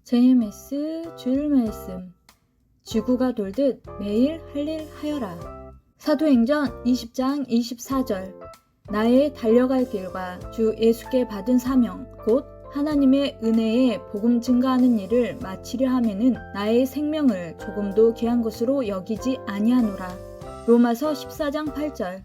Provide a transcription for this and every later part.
JMS 주일 말씀. 지구가 돌듯 매일 할 일 하여라. 사도행전 20장 24절. 나의 달려갈 길과 주 예수께 받은 사명 곧 하나님의 은혜에 복음 증가하는 일을 마치려 하면은 나의 생명을 조금도 귀한 것으로 여기지 아니하노라. 로마서 14장 8절.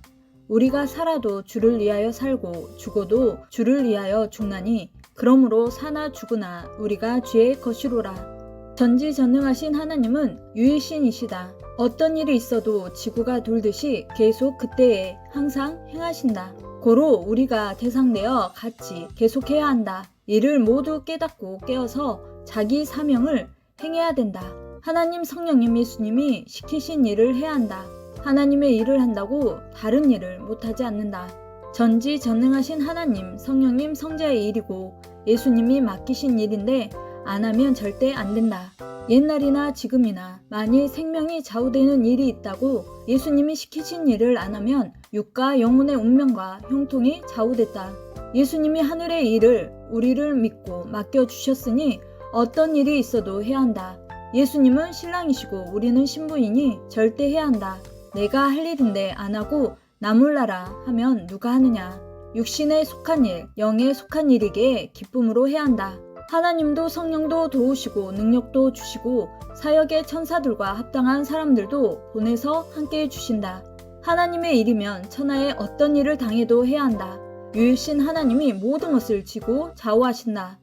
우리가 살아도 주를 위하여 살고 죽어도 주를 위하여 죽나니 그러므로 사나 죽으나 우리가 주의 것이로라. 전지전능하신 하나님은 유일신이시다. 어떤 일이 있어도 지구가 돌듯이 계속 그때에 항상 행하신다. 고로 우리가 대상되어 같이 계속해야 한다. 이를 모두 깨닫고 깨어서 자기 사명을 행해야 된다. 하나님, 성령님, 예수님이 시키신 일을 해야 한다. 하나님의 일을 한다고 다른 일을 못하지 않는다. 전지전능하신 하나님, 성령님, 성자의 일이고 예수님이 맡기신 일인데 안 하면 절대 안 된다. 옛날이나 지금이나 만일 생명이 좌우되는 일이 있다고 예수님이 시키신 일을 안 하면 육과 영혼의 운명과 형통이 좌우됐다. 예수님이 하늘의 일을 우리를 믿고 맡겨주셨으니 어떤 일이 있어도 해야 한다. 예수님은 신랑이시고 우리는 신부이니 절대 해야 한다. 내가 할 일인데 안 하고 나 몰라라 하면 누가 하느냐. 육신에 속한 일, 영에 속한 일이기에 기쁨으로 해야 한다. 하나님도 성령도 도우시고 능력도 주시고 사역의 천사들과 합당한 사람들도 보내서 함께 해주신다. 하나님의 일이면 천하에 어떤 일을 당해도 해야 한다. 유일신 하나님이 모든 것을 지고 좌우하신다.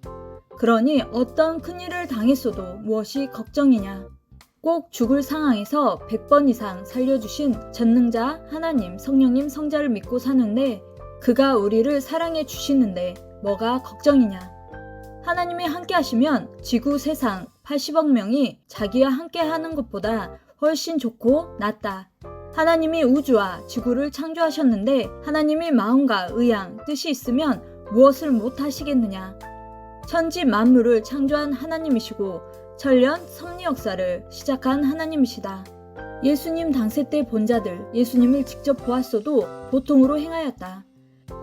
그러니 어떤 큰일을 당했어도 무엇이 걱정이냐. 꼭 죽을 상황에서 100번 이상 살려주신 전능자 하나님, 성령님, 성자를 믿고 사는데 그가 우리를 사랑해 주시는데 뭐가 걱정이냐. 하나님이 함께 하시면 지구 세상 80억 명이 자기와 함께 하는 것보다 훨씬 좋고 낫다. 하나님이 우주와 지구를 창조하셨는데 하나님이 마음과 의향, 뜻이 있으면 무엇을 못 하시겠느냐. 천지 만물을 창조한 하나님이시고 천년 섭리 역사를 시작한 하나님이시다. 예수님 당세 때 본자들 예수님을 직접 보았어도 보통으로 행하였다.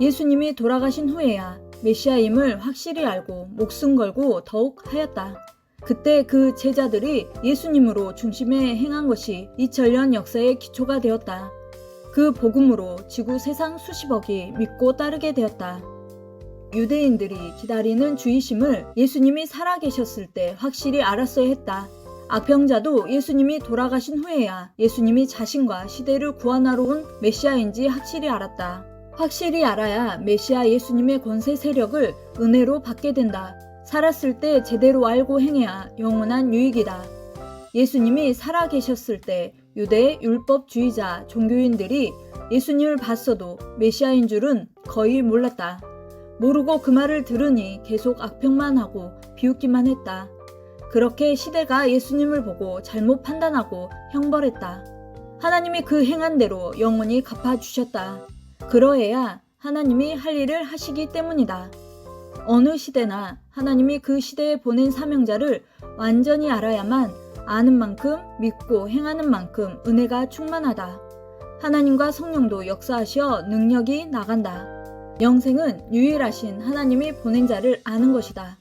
예수님이 돌아가신 후에야 메시아임을 확실히 알고 목숨 걸고 더욱 하였다. 그때 그 제자들이 예수님으로 중심에 행한 것이 2000년 역사의 기초가 되었다. 그 복음으로 지구 세상 수십억이 믿고 따르게 되었다. 유대인들이 기다리는 주이심을 예수님이 살아계셨을 때 확실히 알았어야 했다. 악병자도 예수님이 돌아가신 후에야 예수님이 자신과 시대를 구원하러 온 메시아인지 확실히 알았다. 확실히 알아야 메시아 예수님의 권세 세력을 은혜로 받게 된다. 살았을 때 제대로 알고 행해야 영원한 유익이다. 예수님이 살아계셨을 때 유대 율법주의자 종교인들이 예수님을 봤어도 메시아인 줄은 거의 몰랐다. 모르고 그 말을 들으니 계속 악평만 하고 비웃기만 했다. 그렇게 시대가 예수님을 보고 잘못 판단하고 형벌했다. 하나님이 그 행한 대로 영원히 갚아주셨다. 그러해야 하나님이 할 일을 하시기 때문이다. 어느 시대나 하나님이 그 시대에 보낸 사명자를 완전히 알아야만 아는 만큼 믿고 행하는 만큼 은혜가 충만하다. 하나님과 성령도 역사하시어 능력이 나간다. 영생은 유일하신 하나님이 보낸 자를 아는 것이다.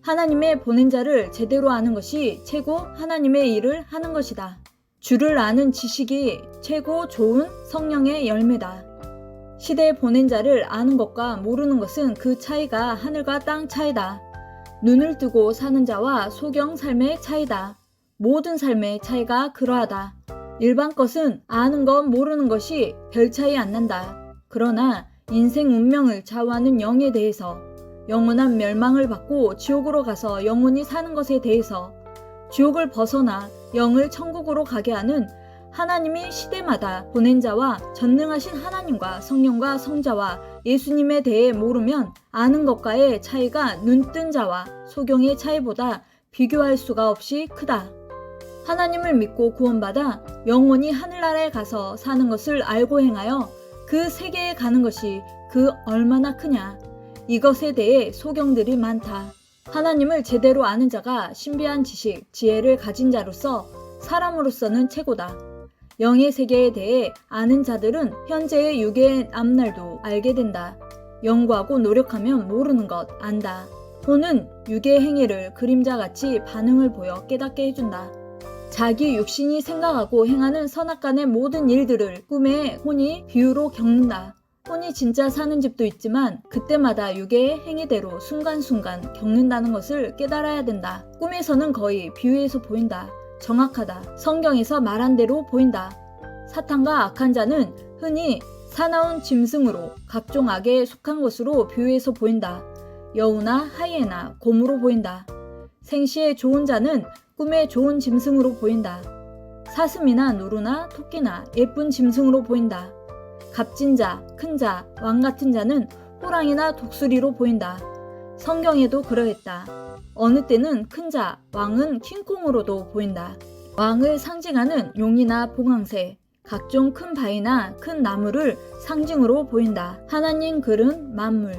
하나님의 보낸 자를 제대로 아는 것이 최고 하나님의 일을 하는 것이다. 주를 아는 지식이 최고 좋은 성령의 열매다. 시대에 보낸 자를 아는 것과 모르는 것은 그 차이가 하늘과 땅 차이다. 눈을 뜨고 사는 자와 소경 삶의 차이다. 모든 삶의 차이가 그러하다. 일반 것은 아는 것 모르는 것이 별 차이 안 난다. 그러나 인생 운명을 좌우하는 영에 대해서 영원한 멸망을 받고 지옥으로 가서 영원히 사는 것에 대해서 지옥을 벗어나 영을 천국으로 가게 하는 하나님이 시대마다 보낸 자와 전능하신 하나님과 성령과 성자와 예수님에 대해 모르면 아는 것과의 차이가 눈뜬 자와 소경의 차이보다 비교할 수가 없이 크다. 하나님을 믿고 구원받아 영원히 하늘나라에 가서 사는 것을 알고 행하여 그 세계에 가는 것이 그 얼마나 크냐. 이것에 대해 소경들이 많다. 하나님을 제대로 아는 자가 신비한 지식, 지혜를 가진 자로서 사람으로서는 최고다. 영의 세계에 대해 아는 자들은 현재의 육의 앞날도 알게 된다. 연구하고 노력하면 모르는 것 안다. 호는 육의 행위를 그림자같이 반응을 보여 깨닫게 해준다. 자기 육신이 생각하고 행하는 선악간의 모든 일들을 꿈에 혼이 비유로 겪는다. 혼이 진짜 사는 집도 있지만 그때마다 육의 행위대로 순간순간 겪는다는 것을 깨달아야 된다. 꿈에서는 거의 비유에서 보인다. 정확하다. 성경에서 말한 대로 보인다. 사탄과 악한 자는 흔히 사나운 짐승으로 각종 악에 속한 것으로 비유해서 보인다. 여우나 하이에나, 곰으로 보인다. 생시에 좋은 자는 꿈에 좋은 짐승으로 보인다. 사슴이나 누루나 토끼나 예쁜 짐승으로 보인다. 값진 자, 큰 자, 왕 같은 자는 호랑이나 독수리로 보인다. 성경에도 그러했다. 어느 때는 큰 자, 왕은 킹콩으로도 보인다. 왕을 상징하는 용이나 봉황새, 각종 큰 바위나 큰 나무를 상징으로 보인다. 하나님 글은 만물.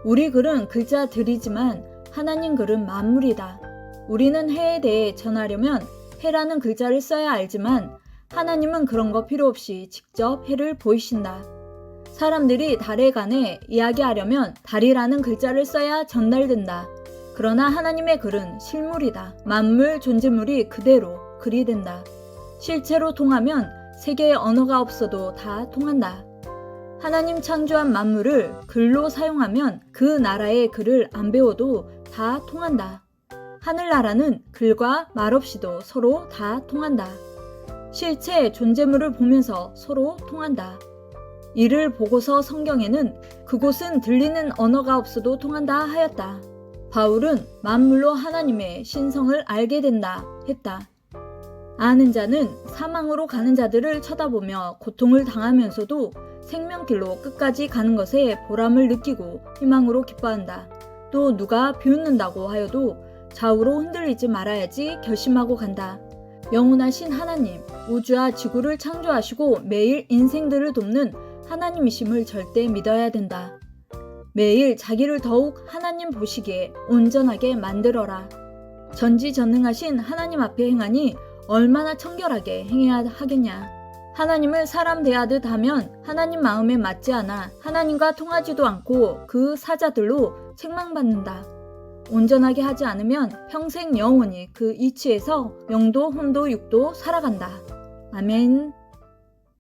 우리 글은 글자들이지만 하나님 글은 만물이다. 우리는 해에 대해 전하려면 해라는 글자를 써야 알지만 하나님은 그런 거 필요 없이 직접 해를 보이신다. 사람들이 달에 관해 이야기하려면 달이라는 글자를 써야 전달된다. 그러나 하나님의 글은 실물이다. 만물 존재물이 그대로 글이 된다. 실체로 통하면 세계의 언어가 없어도 다 통한다. 하나님 창조한 만물을 글로 사용하면 그 나라의 글을 안 배워도 다 통한다. 하늘나라는 글과 말 없이도 서로 다 통한다. 실체 존재물을 보면서 서로 통한다. 이를 보고서 성경에는 그곳은 들리는 언어가 없어도 통한다 하였다. 바울은 만물로 하나님의 신성을 알게 된다 했다. 아는 자는 사망으로 가는 자들을 쳐다보며 고통을 당하면서도 생명길로 끝까지 가는 것에 보람을 느끼고 희망으로 기뻐한다. 또 누가 비웃는다고 하여도 좌우로 흔들리지 말아야지 결심하고 간다. 영원하신 하나님, 우주와 지구를 창조하시고 매일 인생들을 돕는 하나님이심을 절대 믿어야 된다. 매일 자기를 더욱 하나님 보시기에 온전하게 만들어라. 전지전능하신 하나님 앞에 행하니 얼마나 청결하게 행해야 하겠냐. 하나님을 사람 대하듯 하면 하나님 마음에 맞지 않아 하나님과 통하지도 않고 그 사자들로 책망받는다. 온전하게 하지 않으면 평생 영원히 그 이치에서 영도 혼도 육도 살아간다. 아멘.